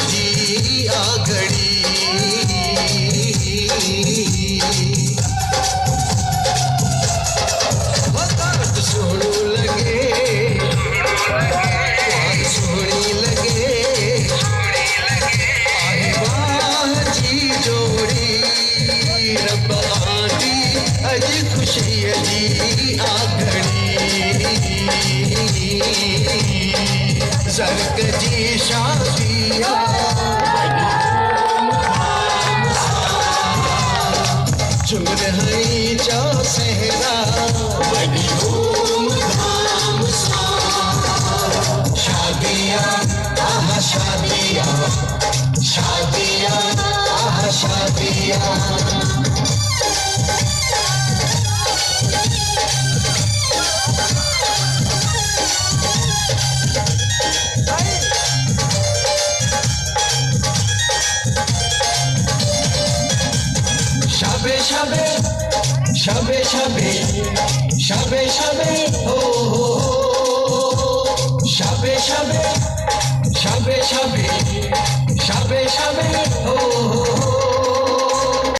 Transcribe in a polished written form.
जी आ घड़ी बात सोनू लगे बात सोनी लगे आए वाह जी जोड़ी रब आंदी अज खुशी जी आ घड़ी जरक जी शादिया चुम रही चा सहरा बड़ी धूमधाम सा शादियां आहा शादियां शादियां आहा शादियां Shabe shabe, shabe shabe, shabe shabe, oh oh. Shabe shabe, shabe shabe, shabe shabe, oh.